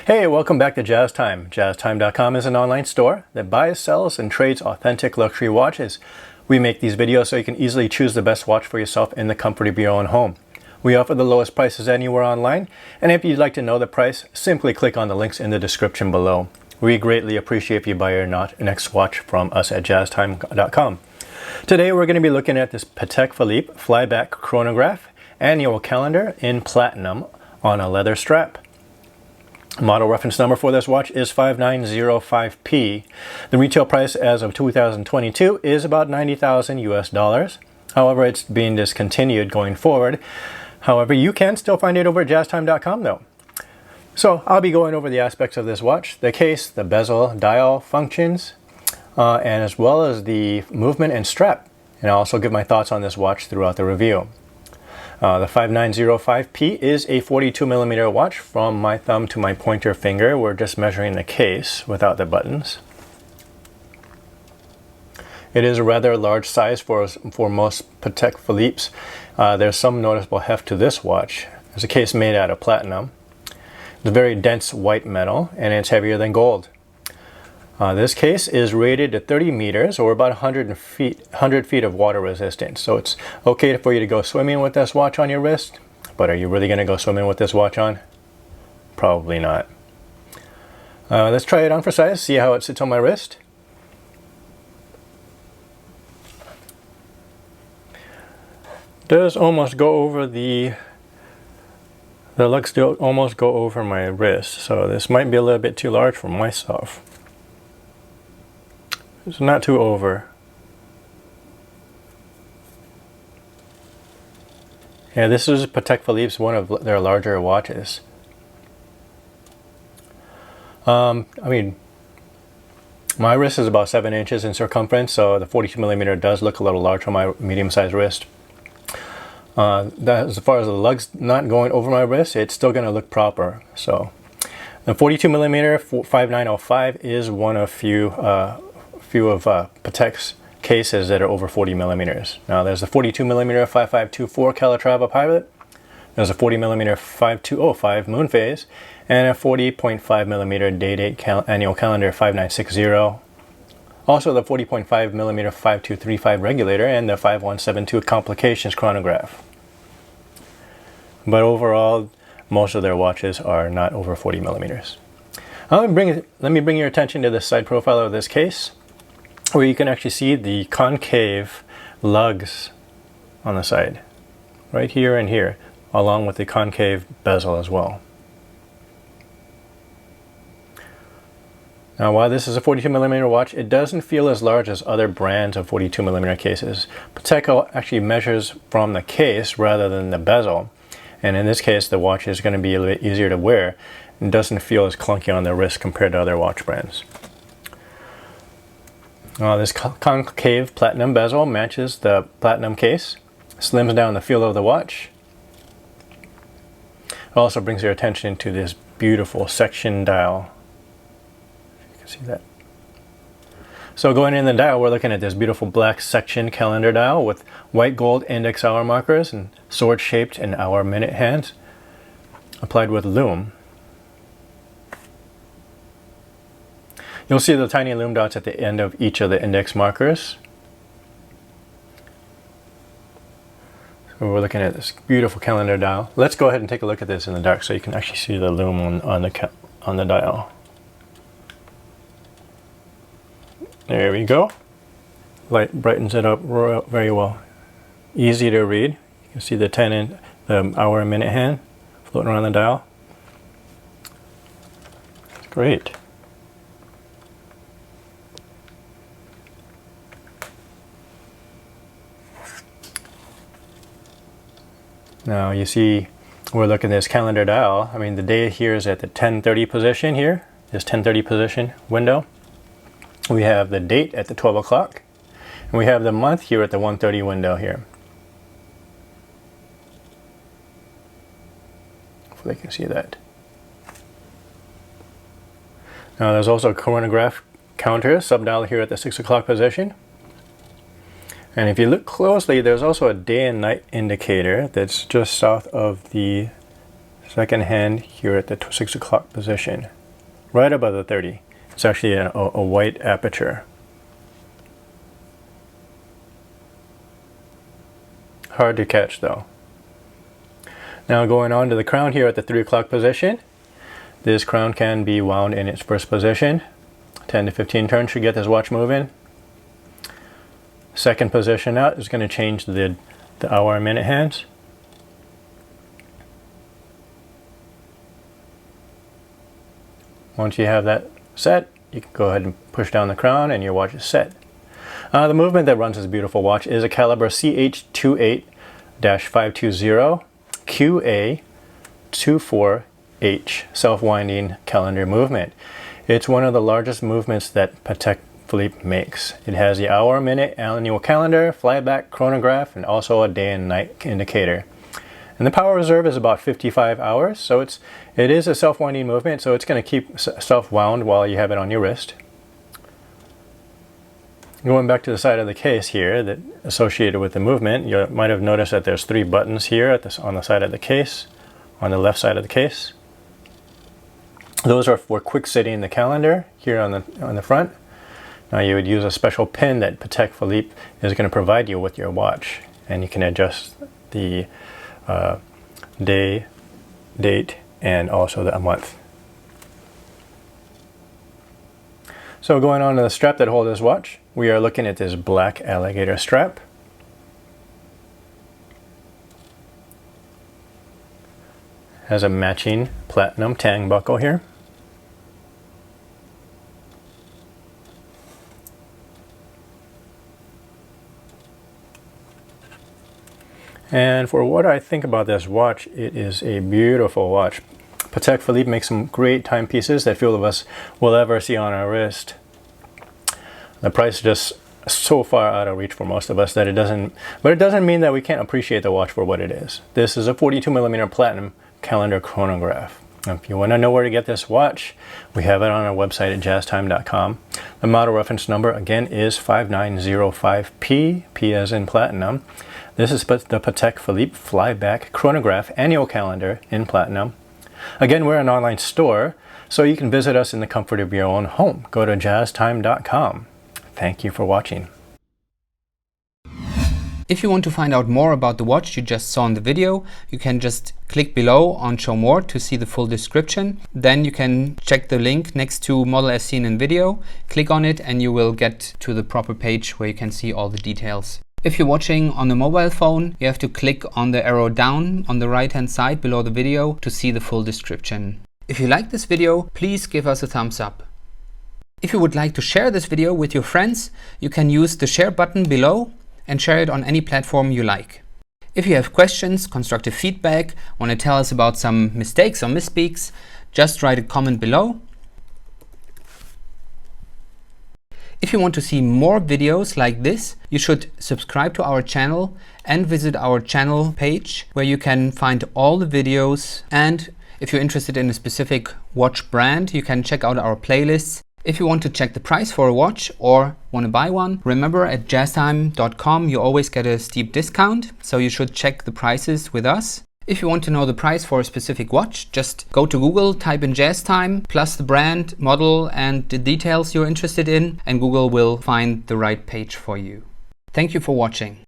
Hey, welcome back to Jazz Time. JazzTime.com is an online store that buys, sells, and trades authentic luxury watches. We make these videos so you can easily choose the best watch for yourself in the comfort of your own home. We offer the lowest prices anywhere online, and if you'd like to know the price, simply click on the links in the description below. We greatly appreciate if you buy your next watch from us at JazzTime.com. Today we're going to be looking at this Patek Philippe Flyback Chronograph annual calendar in platinum on a leather strap. Model reference number for this watch is 5905P. The retail price as of 2022 is about $90,000 US. However, it's being discontinued going forward. However, you can still find it over at jazztime.com though. So I'll be going over the aspects of this watch, the case, the bezel, dial functions, and as well as the movement and strap. And I'll also give my thoughts on this watch throughout the review. The 5905P is a 42mm watch. From my thumb to my pointer finger, we're just measuring the case without the buttons. It is a rather large size for most Patek Philippe's. There's some noticeable heft to this watch. It's a case made out of platinum. It's very dense white metal and it's heavier than gold. This case is rated to 30 meters or about 100 feet of water resistance. So it's okay for you to go swimming with this watch on your wrist, but are you really going to go swimming with this watch on? Probably not. Let's try it on for size, see how it sits on my wrist. Does almost go over the lugs do almost go over my wrist, so this might be a little bit too large for myself. It's not too over. Yeah, this is Patek Philippe's, one of their larger watches. I mean, my wrist is about 7 inches in circumference, so the 42mm does look a little large on my medium-sized wrist. As far as the lugs not going over my wrist, it's still going to look proper. So the 42mm 5905 is one of few of Patek's cases that are over 40mm. Now there's the 42mm 5524 Calatrava Pilot, there's a 40mm 5205 Moon Phase, and a 40.5mm Day-Date Annual Calendar 5960. Also the 40.5mm 5235 Regulator and the 5172 Complications Chronograph. But overall, most of their watches are not over 40mm. Let me bring your attention to the side profile of this case, where you can actually see the concave lugs on the side, right here and here, along with the concave bezel as well. Now, while this is a 42mm watch, it doesn't feel as large as other brands of 42mm cases. Patek actually measures from the case rather than the bezel, and in this case the watch is going to be a little bit easier to wear and doesn't feel as clunky on the wrist compared to other watch brands. This concave platinum bezel matches the platinum case, slims down the feel of the watch. It also brings your attention to this beautiful section dial. You can see that. So going in the dial, we're looking at this beautiful black section calendar dial with white gold index hour markers and sword-shaped and hour-minute hands applied with lume. You'll see the tiny lume dots at the end of each of the index markers. So we're looking at this beautiful calendar dial. Let's go ahead and take a look at this in the dark so you can actually see the lume on the dial. There we go. Light brightens it up very well. Easy to read. You can see the the hour and minute hand floating around the dial. It's great. Now you see we're looking at this calendar dial. I mean, the day here is at the 10:30 position here, this 10:30 position window. We have the date at the 12 o'clock, and we have the month here at the 1:30 window here. Hopefully you can see that. Now there's also a chronograph counter sub-dial here at the 6 o'clock position. And if you look closely, there's also a day and night indicator that's just south of the second hand here at the 6 o'clock position. right above the 30. It's actually a white aperture. Hard to catch though. Now going on to the crown here at the 3 o'clock position. This crown can be wound in its first position. 10 to 15 turns should get this watch moving. Second position out is going to change the hour and minute hands. Once you have that set, you can go ahead and push down the crown and your watch is set. The movement that runs this beautiful watch is a caliber CH28-520 QA24H self-winding calendar movement. It's one of the largest movements that Patek Philippe makes. It has the hour, minute, annual calendar, flyback, chronograph, and also a day and night indicator. And the power reserve is about 55 hours, so it is a self-winding movement, so it's going to keep self-wound while you have it on your wrist. Going back to the side of the case here, that associated with the movement, you might have noticed that there's 3 buttons here on the side of the case, on the left side of the case. Those are for quick setting the calendar here on the front. Now you would use a special pin that Patek Philippe is going to provide you with your watch, and you can adjust the day, date, and also the month. So going on to the strap that holds this watch, we are looking at this black alligator strap. Has a matching platinum tang buckle here. And for what I think about this watch, it is a beautiful watch. Patek Philippe makes some great timepieces that few of us will ever see on our wrist. The price is just so far out of reach for most of us that it doesn't mean that we can't appreciate the watch for what it is. This is a 42mm platinum calendar chronograph. Now, if you want to know where to get this watch, we have it on our website at jazztime.com. The model reference number again is 5905P, P as in platinum. This is the Patek Philippe Flyback Chronograph annual calendar in platinum. Again, we're an online store, so you can visit us in the comfort of your own home. Go to jazztime.com. Thank you for watching. If you want to find out more about the watch you just saw in the video, you can just click below on Show More to see the full description. Then you can check the link next to Model as seen in video, click on it, and you will get to the proper page where you can see all the details. If you're watching on a mobile phone, you have to click on the arrow down on the right hand side below the video to see the full description. If you like this video, please give us a thumbs up. If you would like to share this video with your friends, you can use the share button below and share it on any platform you like. If you have questions, constructive feedback, want to tell us about some mistakes or misspeaks, just write a comment below. If you want to see more videos like this, you should subscribe to our channel and visit our channel page where you can find all the videos. And if you're interested in a specific watch brand, you can check out our playlists. If you want to check the price for a watch or want to buy one, remember at jazztime.com you always get a steep discount, so you should check the prices with us. If you want to know the price for a specific watch, just go to Google, type in JazzTime, plus the brand, model, and the details you're interested in, and Google will find the right page for you. Thank you for watching.